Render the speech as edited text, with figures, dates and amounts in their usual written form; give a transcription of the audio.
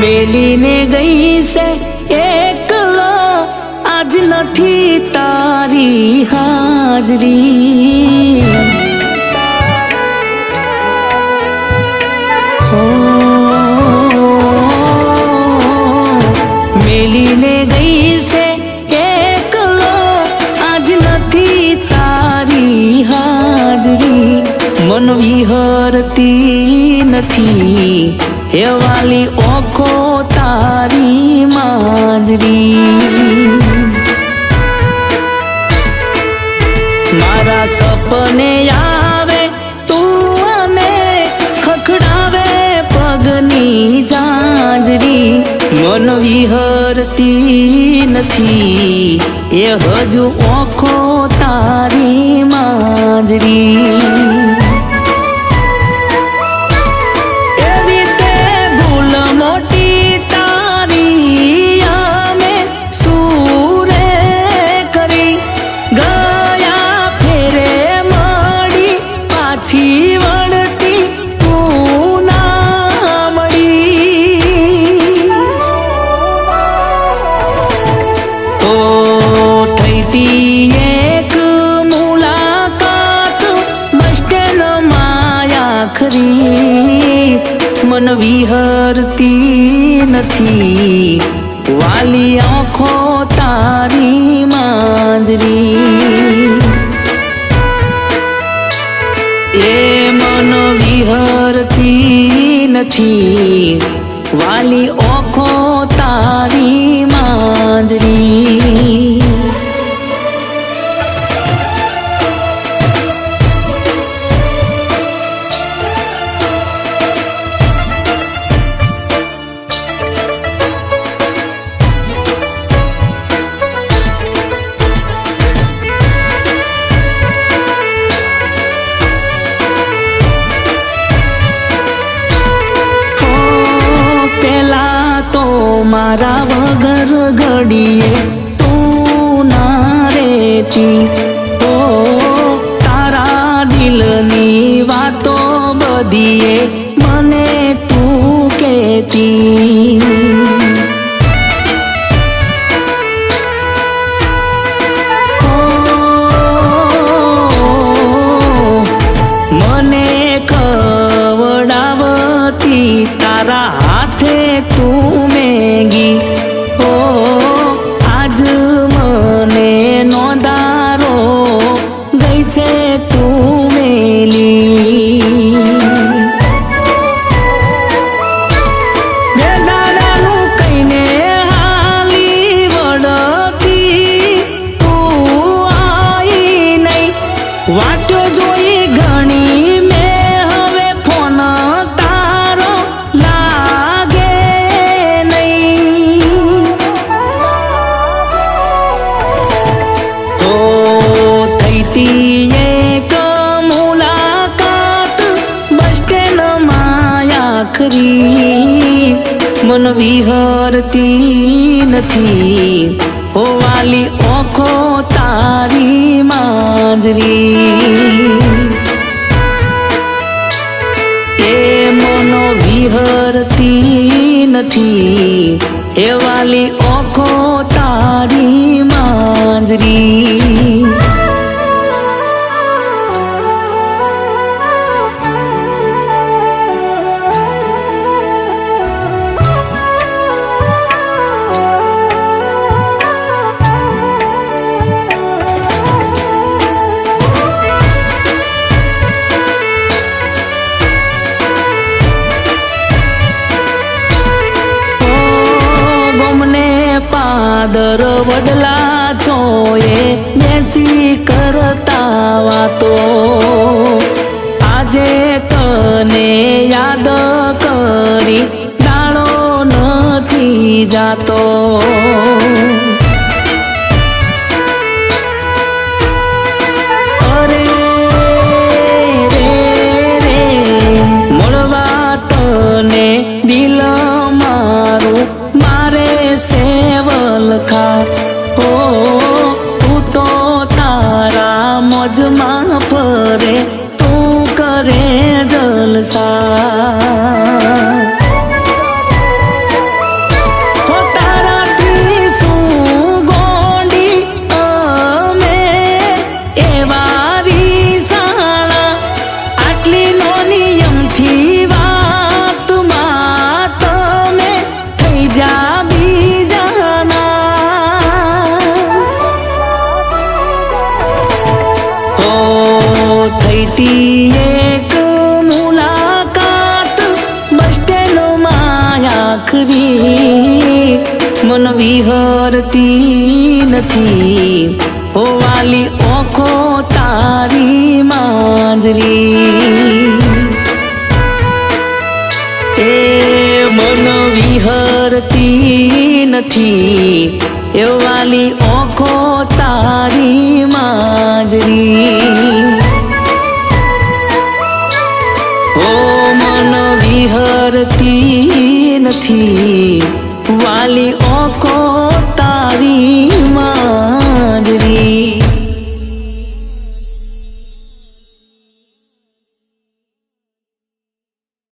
મેલીને ગઈ છે એકલો, આજ નથી તારી હાજરી. મેલીને ગઈ છે એકલો, આજ નથી તારી હાજરી. મન વિહરતી નથી હે વાલી ઓખો તારી માજરી. મારા સપને આવે તું અને ખખડાવે પગની જાંજરી. મન વિહરતી નથી એ હજુ ઓખો તારી માજરી. મન વિહરતી નથી વાલી આંખો તારી માજરી. એ મન વિહરતી નથી વાલી આંખો તારી માજરી. મારા વગર ઘડીએ તું ના રેતી. ઓ તારા દિલની વાતો બધીએ મને તું કહેતી. મને ખવડાવતી તારા હાથે તું મેગી. ઓ આજ મને નોંધારો ગઈ છે તું મેલી. બે દાડાનું કઈને હાલી વળતી તું આઈ નહીં. વાટો જોઈ ઘણી મેં હવે ફોન તારો લાગે નહીં. તો થઈતી એક મુલાકાત બસ સ્ટેન્ડમાં આખરી. મન વિહરતી નથી ઓ વાલી ઓખો તારી માજરી. એ મનો વિહરતી નથી એ વાલી ઓખો તારી માજરી. પાદર વડલા છોએ બેસી કરતા વાતો. આજે તને યાદ કરી દાડો નથી જાતો. અરે રે રે મળવા તને દિલ મારું મારે સેવલખા. ઓ તું તો તારા મોજમાં ફરે તું કરે જલસા. નથી ઓ વાલી ઓખો તારી માંજરી એ મન વિહરતી નથી એ વાલી ઓખો તારી માંજરી ઓ મન વિહરતી નથી